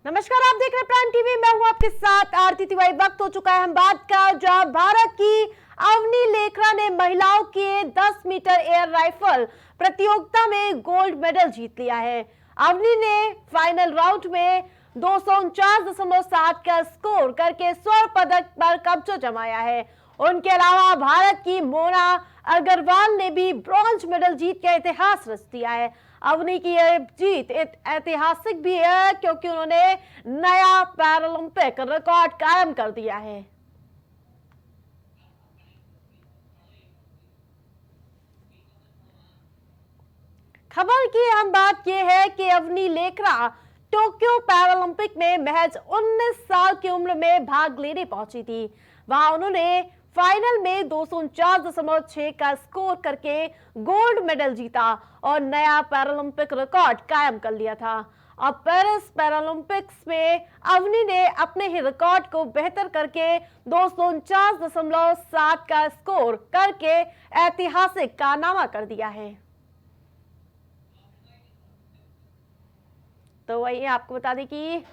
नमस्कार, आप देख रहे हैं प्राइम टीवी। मैं हूं आपके साथ आरती तिवारी। वक्त हो चुका है हम बात का, जहां भारत की अवनी लेखरा ने महिलाओं के 10 मीटर एयर राइफल प्रतियोगिता में गोल्ड मेडल जीत लिया है। अवनी ने फाइनल राउंड में 249.7 का स्कोर करके स्वर्ण पदक पर कब्जा जमाया है। उनके अलावा भारत की मोना अग्रवाल ने भी ब्रॉन्ज मेडल जीत के इतिहास रच दिया है। अवनी की यह जीत ऐतिहासिक भी है क्योंकि उन्होंने नया पैरालंपिक रिकॉर्ड कायम कर दिया है। खबर की अहम बात यह है कि अवनी लेखरा टोक्यो पैरालंपिक में महज 19 साल की उम्र में भाग लेने पहुंची थी। वहां उन्होंने फाइनल में 249.6 का स्कोर करके गोल्ड मेडल जीता और नया पैरालंपिक रिकॉर्ड कायम कर लिया था। अब पेरिस पैरालंपिक्स में अवनी ने अपने ही रिकॉर्ड को बेहतर करके 249.7 का स्कोर करके ऐतिहासिक कारनामा कर दिया है। तो वही आपको बता दें कि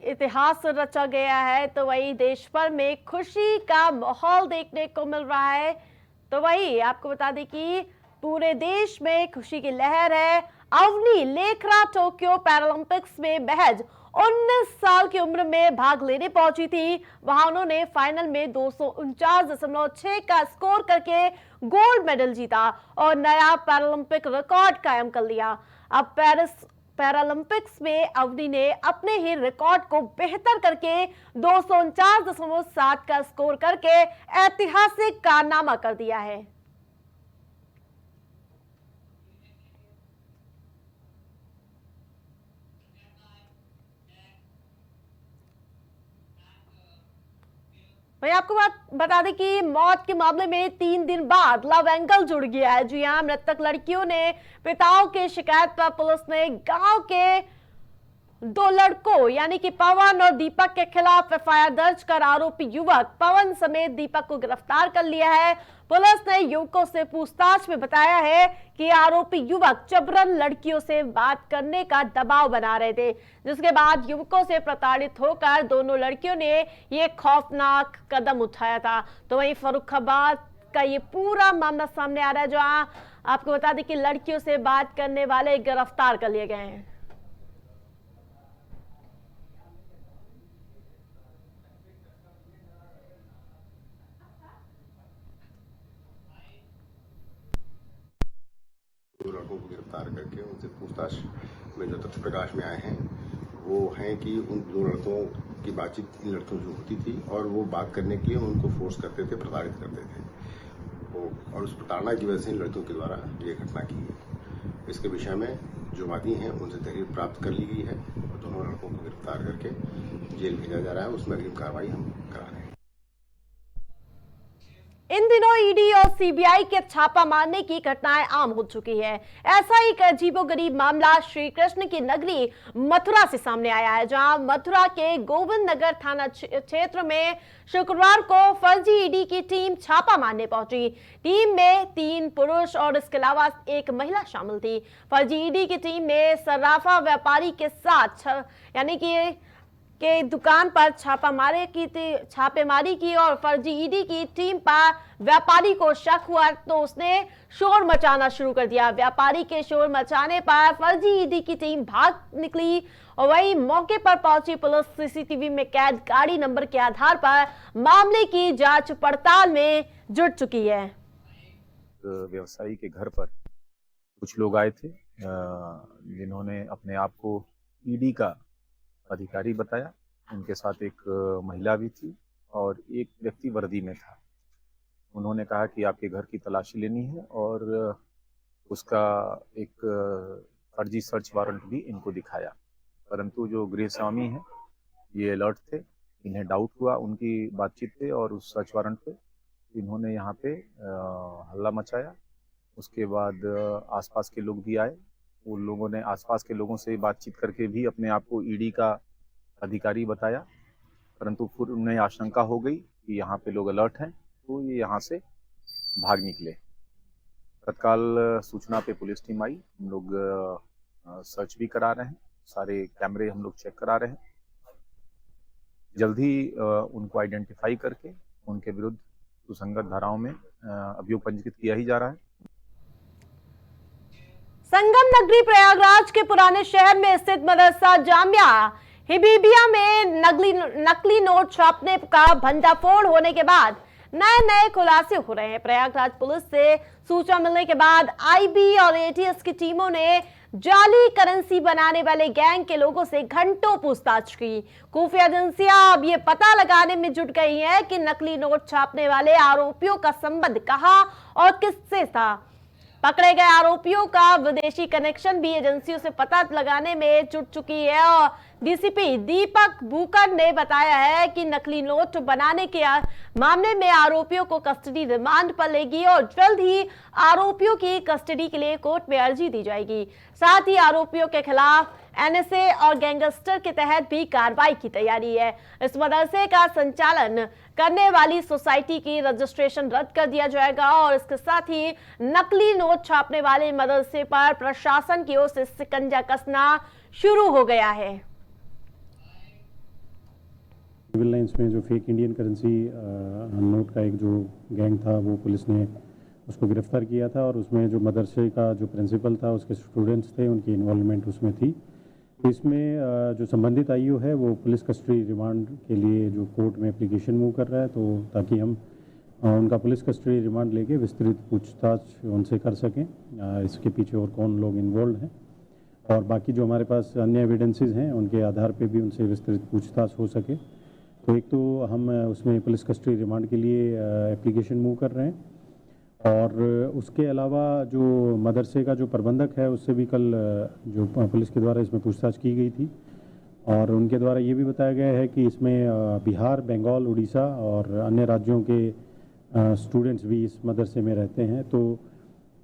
इतिहास रचा गया है। तो वही देश भर में खुशी का माहौल देखने को मिल रहा है। तो वही आपको बता दें कि पूरे देश में खुशी की लहर है। अवनी लेखरा टोक्यो पैरालंपिक्स में महज 19 साल की उम्र में भाग लेने पहुंची थी। वहां उन्होंने फाइनल में 249.6 का स्कोर करके गोल्ड मेडल जीता और नया पैरालंपिक रिकॉर्ड कायम कर लिया। अब पेरिस पैरालंपिक्स में अवनी ने अपने ही रिकॉर्ड को बेहतर करके 249.7 का स्कोर करके ऐतिहासिक कारनामा कर दिया है। वही आपको बात बता दें कि मौत के मामले में 3 दिन बाद लव एंगल जुड़ गया है। जी हां, मृतक लड़कियों ने पिताओं की शिकायत पर पुलिस ने गांव के 2 लड़कों यानी कि पवन और दीपक के खिलाफ एफआईआर दर्ज कर आरोपी युवक पवन समेत दीपक को गिरफ्तार कर लिया है। पुलिस ने युवकों से पूछताछ में बताया है कि आरोपी युवक जबरन लड़कियों से बात करने का दबाव बना रहे थे, जिसके बाद युवकों से प्रताड़ित होकर दोनों लड़कियों ने ये खौफनाक कदम उठाया था। तो वहीं फर्रुखाबाद का ये पूरा मामला सामने आ रहा है, जहां आपको बता दें कि लड़कियों से बात करने वाले गिरफ्तार कर लिए गए हैं। दो लड़कों को गिरफ्तार करके उनसे पूछताछ में जो तथ्य प्रकाश में आए हैं वो हैं कि उन 2 लड़कों की बातचीत इन लड़कियों से होती थी और वो बात करने के लिए उनको फोर्स करते थे, प्रताड़ित करते थे और उस प्रताड़ना की वजह से इन लड़कियों के द्वारा ये घटना की है। इसके विषय में जो वादी हैं उनसे तहरीर प्राप्त कर ली गई है और दोनों लड़कों को गिरफ्तार करके जेल भेजा जा रहा है। उसमें अग्रिम कार्रवाई हम करा रहे हैं। इन दिनों ईडी और सीबीआई के छापा मारने की घटनाएं आम हो चुकी है। ऐसा ही एक अजीबोगरीब मामला श्री कृष्ण की नगरी मथुरा से सामने आया है, जहां मथुरा के गोविंद नगर थाना क्षेत्र में शुक्रवार को फर्जी ईडी की टीम छापा मारने पहुंची। टीम में 3 पुरुष और इसके अलावा एक महिला शामिल थी। फर्जी ईडी की टीम ने सर्राफा व्यापारी के साथ यानी कि के दुकान पर छापेमारी की और फर्जी ईडी की टीम पर व्यापारी को शक हुआ तो उसने शोर मचाना शुरू कर दिया। व्यापारी के शोर मचाने पर फर्जी ईडी की टीम भाग निकली और वहीं मौके पर पहुंची पुलिस सीसीटीवी में कैद गाड़ी नंबर के आधार पर मामले की जांच पड़ताल में जुट चुकी है। व्यवसायी के घर पर कुछ लोग आए थे जिन्होंने अपने आप को ईडी का अधिकारी बताया। उनके साथ एक महिला भी थी और एक व्यक्ति वर्दी में था। उन्होंने कहा कि आपके घर की तलाशी लेनी है और उसका एक फर्जी सर्च वारंट भी इनको दिखाया, परंतु जो गृह स्वामी हैं ये अलर्ट थे। इन्हें डाउट हुआ उनकी बातचीत पे और उस सर्च वारंट पे। इन्होंने यहाँ पे हल्ला मचाया। उसके बाद आसपास के लोग भी आए। उन लोगों ने आसपास के लोगों से बातचीत करके भी अपने आप को ईडी का अधिकारी बताया, परंतु फिर उन्हें आशंका हो गई कि यहाँ पे लोग अलर्ट हैं, तो ये यहाँ से भाग निकले। तत्काल सूचना पे पुलिस टीम आई। हम लोग सर्च भी करा रहे हैं। सारे कैमरे हम लोग चेक करा रहे हैं। जल्द ही उनको आइडेंटिफाई करके उनके विरुद्ध सुसंगत धाराओं में अभियोग पंजीकृत किया ही जा रहा है। संगम नगरी प्रयागराज के पुराने शहर में स्थित मदरसा जामिया हिबीबिया में नकली नोट छापने का भंडाफोड़ होने के बाद नए खुलासे हो रहे हैं। प्रयागराज पुलिस से सूचना मिलने के बाद आईबी और एटीएस की टीमों ने जाली करेंसी बनाने वाले गैंग के लोगों से घंटों पूछताछ की। खुफिया एजेंसियां अब ये पता लगाने में जुट गई हैं कि नकली नोट छापने वाले आरोपियों का संबंध कहां और किससे था। पकड़े गए आरोपियों का विदेशी कनेक्शन भी एजेंसियों से पता लगाने में जुट चुकी है और डीसीपी दीपक भूकर ने बताया है कि नकली नोट बनाने के मामले में आरोपियों को कस्टडी रिमांड पर लेगी और जल्द ही आरोपियों की कस्टडी के लिए कोर्ट में अर्जी दी जाएगी। साथ ही आरोपियों के खिलाफ एनएसए और गैंगस्टर के तहत भी कार्रवाई की तैयारी है। इस मदरसे का संचालन करने वाली सोसाइटी की रजिस्ट्रेशन रद्द कर दिया जाएगा और इसके साथ ही नकली नोट छापने वाले मदरसे पर प्रशासन की ओर से शिकंजा कसना शुरू हो गया है। सिविल लाइंस में जो फेक इंडियन करेंसी नोट का एक जो गैंग था वो पुलिस ने उसको गिरफ्तार किया था और उसमें जो मदरसे का जो प्रिंसिपल था उसके स्टूडेंट्स थे उनकी इन्वॉल्वमेंट उसमें थी। इसमें जो संबंधित आईओ है वो पुलिस कस्टडी रिमांड के लिए जो कोर्ट में एप्लीकेशन मूव कर रहा है तो ताकि हम उनका पुलिस कस्टडी रिमांड लेके विस्तृत पूछताछ उनसे कर सकें इसके पीछे और कौन लोग इन्वॉल्व हैं और बाकी जो हमारे पास अन्य एविडेंसेस हैं उनके आधार पे भी उनसे विस्तृत पूछताछ हो सके। तो एक तो हम उसमें पुलिस कस्टडी रिमांड के लिए एप्लीकेशन मूव कर रहे हैं और उसके अलावा जो मदरसे का जो प्रबंधक है उससे भी कल जो पुलिस के द्वारा इसमें पूछताछ की गई थी और उनके द्वारा ये भी बताया गया है कि इसमें बिहार, बंगाल, उड़ीसा और अन्य राज्यों के स्टूडेंट्स भी इस मदरसे में रहते हैं। तो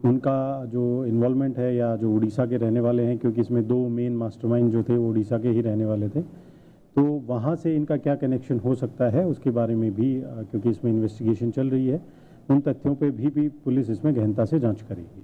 उनका जो इन्वॉल्वमेंट है या जो उड़ीसा के रहने वाले हैं क्योंकि इसमें 2 मेन मास्टरमाइंड जो थे वो उड़ीसा के ही रहने वाले थे तो वहाँ से इनका क्या कनेक्शन हो सकता है उसके बारे में भी क्योंकि इसमें इन्वेस्टिगेशन चल रही है उन तथ्यों पे भी पुलिस इसमें गहनता से जांच करेगी।